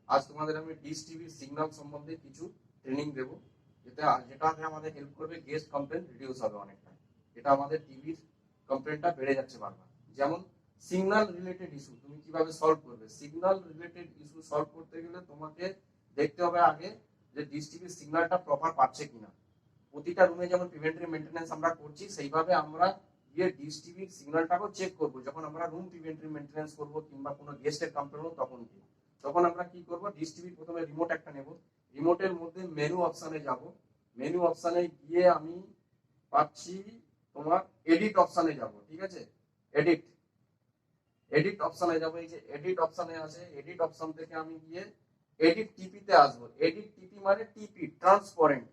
আজ তোমাদের আমি ডিশ টিভির সিগন্যাল সম্বন্ধে কিছু ট্রেনিং দেব, যেটাতে আমাদের হেল্প করবে, গেস্ট কমপ্লেন রিডিউস হবে অনেকটা। এটা আমাদের টিভির কমপ্লেনটা বেড়ে যাচ্ছে বারবার। যেমন সিগন্যাল রিলেটেড ইস্যু তুমি কিভাবে সলভ করবে। সিগন্যাল রিলেটেড ইস্যু সলভ করতে গেলে তোমাকে দেখতে হবে আগে যে ডিশ টিভির সিগন্যালটা প্রপার পাচ্ছে কিনা। প্রতিটা রুমে যেমন প্রিভেন্টিভ মেইনটেনেন্স আমরা করছি, সেইভাবে আমরা গিয়ে ডিশ টিভির সিগন্যালটাকেও চেক করবো। যখন আমরা রুম প্রিভেন্টিভ মেইনটেনেন্স করবো কিংবা কোনো গেস্টের কমপ্লেন হোক, তখন আমরা কি করবো, ডিশ টিভির প্রথমে রিমোট একটা নেব। রিমোটের মধ্যে মেনু অপশনে যাব। মেনু অপশনে গিয়ে আমি পাচ্ছি তোমার এডিট অপশনে যাব। ঠিক আছে, এডিট এডিট অপশনে যাব। এই যে এডিট অপশনে আছে, এডিট অপশন থেকে আমি গিয়ে এডিট টিপিতে আসবো। এডিট টিপি মানে টিপি ট্রান্সপারেন্ট।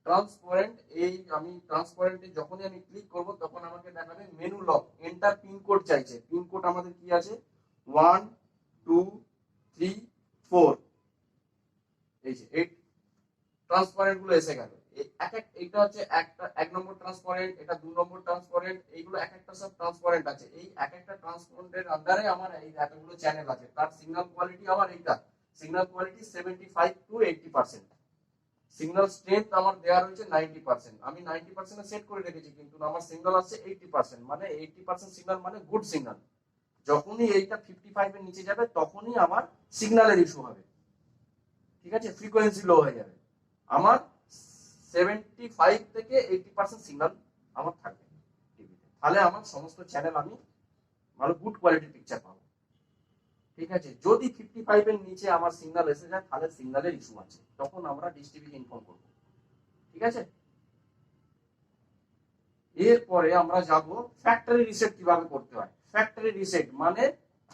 ট্রান্সপারেন্ট, এই আমি ট্রান্সপারেন্টে যখনই আমি ক্লিক করব তখন আমাকে দেখাবে menu lock, enter pin code চাইছে। পিন কোড আমাদের কি আছে, 1 2 3 4। এই যে এই ট্রান্সপারেন্ট গুলো এসে গেল। এইটা হচ্ছে একটা 1 নম্বর ট্রান্সপারেন্ট, এটা 2 নম্বর ট্রান্সপারেন্ট, এইগুলো এক একটা সব ট্রান্সপারেন্ট আছে। এই এক একটা ট্রান্সপারেন্টের আন্ডারে আমার এই এতগুলো চ্যানেল আছে। তার সিগন্যাল কোয়ালিটি আমার এইটা, signal quality 75 to 80%। Signal strength আমার দেওয়া রয়েছে 90%। আমি 90% সেট করে রেখেছি, কিন্তু আমার সিগন্যাল আসছে 80%। মানে 80% সিগন্যাল মানে গুড সিগন্যাল। যখনই এইটা 55 এর নিচে যাবে তখনই আমার সিগন্যালের ইস্যু হবে। ঠিক আছে, ফ্রিকোয়েন্সি লো হয়ে যাবে। আমার 75 থেকে 80% সিগন্যাল আমার থাকবে টিভিতে, তাহলে আমার সমস্ত চ্যানেল আমি ভালো গুড কোয়ালিটির পিকচার পাবো। ঠিক আছে, যদি 55 এর নিচে আমার সিগন্যাল এসে যায় তাহলে সিগন্যালের ইস্যু আছে, তখন আমরা ডিশ টিভিকে ইনফর্ম করব। ঠিক আছে, এরপরে আমরা যাব ফ্যাক্টরি রিসেট কিভাবে করতে হয়। ফ্যাক্টরি রিসেট মানে,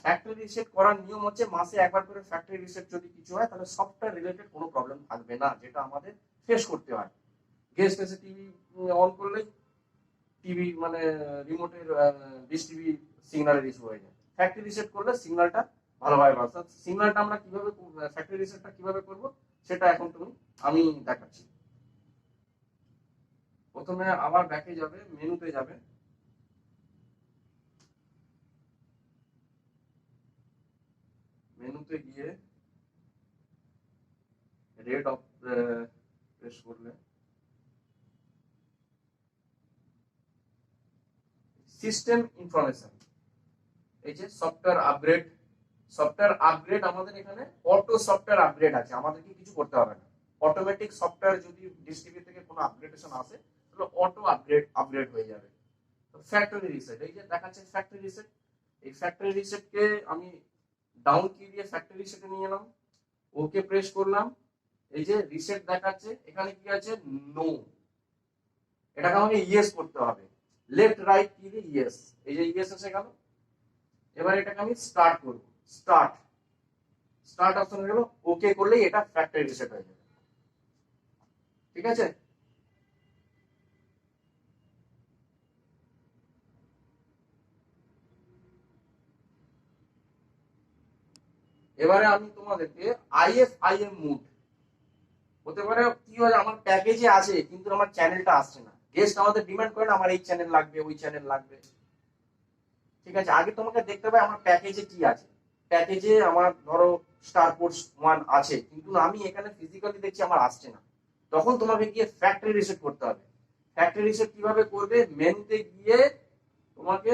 ফ্যাক্টরি রিসেট করার নিয়ম হচ্ছে মাসে একবার করে ফ্যাক্টরি রিসেট যদি কিছু হয় তাহলে সফটওয়্যার রিলেটেড কোনো প্রবলেম থাকবে না, যেটা আমাদের ফেস করতে হয়। গেস্ট এসে টিভি অন করলেই টিভি মানে রিমোটের ডিশ টিভি সিগন্যালের ইস্যু হয়ে যায়। ফ্যাক্টরি রিসেট করলে সিগন্যালটা ভালোভাবে পাস। সিগন্যালটা আমরা কিভাবে, ফ্যাক্টরি রিসেটটা কিভাবে করব সেটা এখন আমি দেখাচ্ছি। প্রথমে আবার ব্যাকে যাবে, মেনুতে যাবে। মেনুতে গিয়ে রেড অফ প্রেস করলে সিস্টেম ইনফরমেশন, এই যে সফটওয়্যার আপগ্রেড। সফটওয়্যার আপগ্রেড আমাদের এখানে অটো সফটওয়্যার আপগ্রেড আছে, আমাদেরকে কিছু করতে হবে না। অটোমেটিক সফটওয়্যার যদি ডিশ টিভি থেকে কোনো আপগ্রেডেশন আসে তাহলে অটো আপগ্রেড হয়ে যাবে। ফ্যাক্টরি রিসেট, এই যে দেখাচ্ছে ফ্যাক্টরি রিসেট। এই ফ্যাক্টরি রিসেটকে আমি ডাউন কি দিয়ে ফ্যাক্টরি রিসেটে নিয়ে এলাম, ওকে প্রেস করলাম। এই যে রিসেট দেখাচ্ছে, এখানে কি আছে, নো। এটাকে আমাকে ইয়েস করতে হবে। লেফট রাইট কি দিয়ে ইয়েস, এই যে ইয়েস এসে গেল। এবার এটাকে আমি স্টার্ট করব। স্টার্ট স্টার্ট অপশন গেল, ওকে করলেই এটা ফ্যাক্টরি রিসেট হয়ে যাবে। ঠিক আছে, এবারে আমি তোমাদেরকে আইএফআইএম মুড। হতে পারে কি হয়, আমার প্যাকেজে আছে কিন্তু আমার চ্যানেলটা আসছে না। গেস্ট আমাদের ডিমান্ড করে না, আমার এই চ্যানেল লাগবে, ওই চ্যানেল লাগবে। ঠিক আছে, আগে তোমাকে দেখতে হবে আমার প্যাকেজে কি আছে। প্যাকেজে আমার ধরো স্টার স্পোর্টস 1 আছে, কিন্তু আমি এখানে ফিজিক্যালি দেখছি আমার আসছে না। তখন তোমাকে গিয়ে ফ্যাক্টরি রিসেট করতে হবে। ফ্যাক্টরি রিসেট কিভাবে করবে, মেনুতে গিয়ে তোমাকে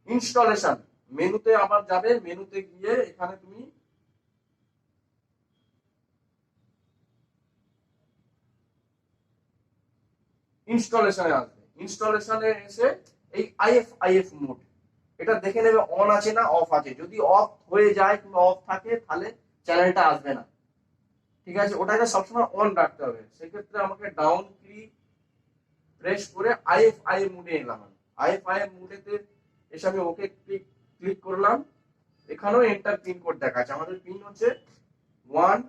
ইনস্টলেশন, মেনুতে আবার যাবে। মেনুতে গিয়ে এখানে তুমি ইনস্টলেশনে আসবে। ইনস্টলেশনে এসে এই আইএফআইএফ মোড, এটা দেখে নেবে অন আছে না অফ আছে। যদি অফ হয়ে যায় কিংবা অফ থাকে তাহলে চ্যানেলটা আসবে না। ঠিক আছে, ওটাকে সবসময় অন রাখতে হবে। সেক্ষেত্রে আমাকে ডাউন কি প্রেস করে আইএফআইএফ মোডে এলাম। আইএফআইএফ মোডেতে এসে আমি ওকে ক্লিক করলাম। এখানেও এন্টার পিন কোড দেখাচ্ছে, আমাদের পিন হচ্ছে 1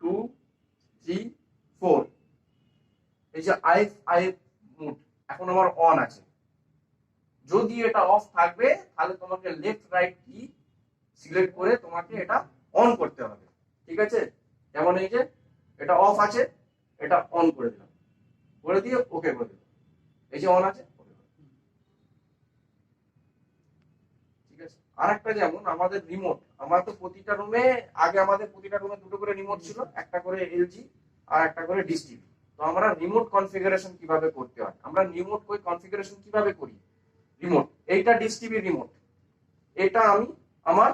2 3 4। এই যে আইএফআইএফ মোড এখন আমার অন আছে। যদি এটা অফ থাকবে তাহলে তোমাকে লেফট রাইট কি সিলেক্ট করে তোমাকে এটা অন করতে হবে। ঠিক আছে, যেমন এই যে এটা অফ আছে, এটা অন করে দিলাম, করে দিয়ে ওকে করে দিলাম। এই যে অন আছে, ঠিক আছে। আর একটা যেমন আমাদের রিমোট, আমার তো প্রতিটা রুমে আগে আমাদের প্রতিটা রুমে দুটো করে রিমোট ছিল, একটা করে এলজি আর একটা করে ডিশ টিভি। তো আমরা রিমোট কনফিগারেশন কিভাবে করতে হয়, আমরা রিমোট কনফিগারেশন কিভাবে করি। রিমোট, এইটা ডিশ টিভি রিমোট, এটা আমি আমার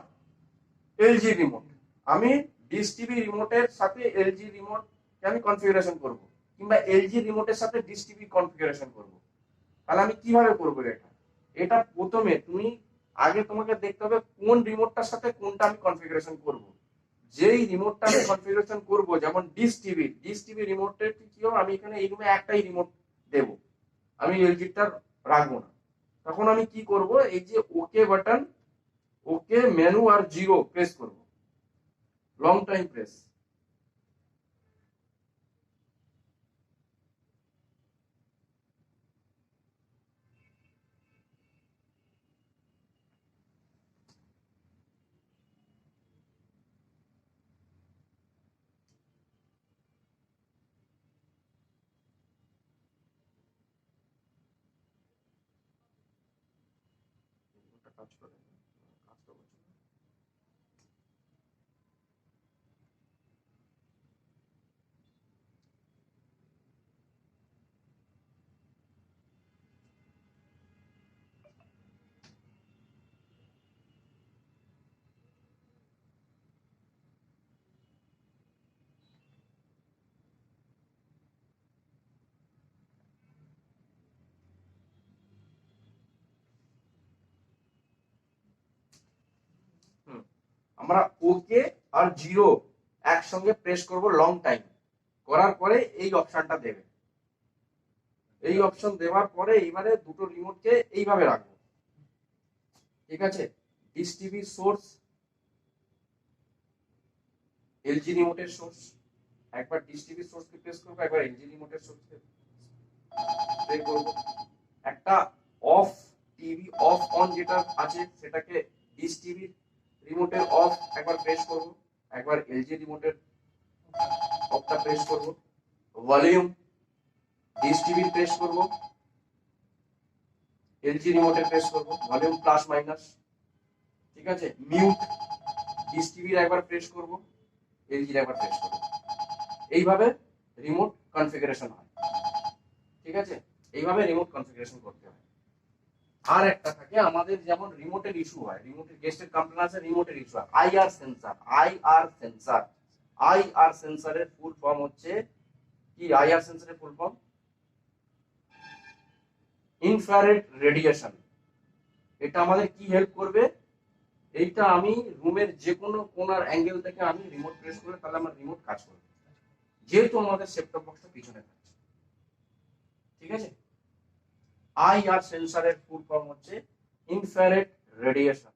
এলজি রিমোট, আমি ডিশ টিভি রিমোটের সাথে এলজি রিমোট আমি কনফিগারেশন করব, কিংবা এলজি রিমোটের সাথে ডিশ টিভি কনফিগারেশন করব। তাহলে আমি কিভাবে করব এটা, এটা প্রথমে তুমি আগে তোমাকে দেখতে হবে কোন রিমোটটার সাথে কোনটা আমি কনফিগারেশন করব। যেই রিমোটটা আমি কনফিগারেশন করব, যেমন ডিশ টিভি রিমোটের কি হবে, আমি এখানে এই রুমে একটাই রিমোট দেব, আমি এলজিটা রাখবো না। তখন আমি কি করব, এই যে ওকে বাটন, ওকে মেনু আর জিরো প্রেস করব, লং টাইম প্রেস। কাজ করে, কাজ তো করছে না। আমরা ওকে আর জিরো একসঙ্গে প্রেস করব লং টাইম, করার পরে এই অপশনটা দেবে। এই অপশন দেওয়ার পরে এবারে দুটো রিমোটকে এইভাবে রাখবো, ঠিক আছে। ডিশ টিভি সোর্স, এলজি রিমোটের সোর্স, একবার ডিশ টিভি সোর্সকে প্রেস করবো, একবার এলজি রিমোটের সোর্সকে প্রেস করবো। একটা অফ টিভি অফ অন যেটা আছে সেটাকে ডিশ টিভি রিমোটের অফ একবার প্রেস করব, একবার এলজি রিমোটের অফটা প্রেস করব। ভলিউম ডিশ টিভি প্রেস করব, এলজি রিমোটে প্রেস করব, ভলিউম প্লাস মাইনাস, ঠিক আছে। মিউট ডিশ টিভির একবার প্রেস করব, এলজির একবার প্রেস করব। এইভাবে রিমোট কনফিগারেশন হয়, ঠিক আছে। এইভাবে রিমোট কনফিগারেশন করতে হয়। আর একটা থাকে আমাদের, যেমন রিমোটের ইস্যু হয়, রিমোটের গেস্টের কমপ্লেন আছে, রিমোটের ইস্যু হয়। আইআর সেন্সর, আইআর সেন্সরের ফুল ফর্ম হচ্ছে কি, আইআর সেন্সরের ফুল ফর্ম ইনফ্রারেড রেডিয়েশন। এটা আমাদের কি হেল্প করবে, এইটা আমি রুমের যে কোনো কোনার অ্যাঙ্গেল থেকে আমি রিমোট প্রেস করে তাহলে আমার রিমোট কাজ করবে, যেহেতু আমাদের সেটটপ বক্সটা পিছনে থাকছে, ঠিক আছে। আইআর সেন্সরের ফুল ফর্ম হচ্ছে ইনফ্রারেড রেডিয়েশন।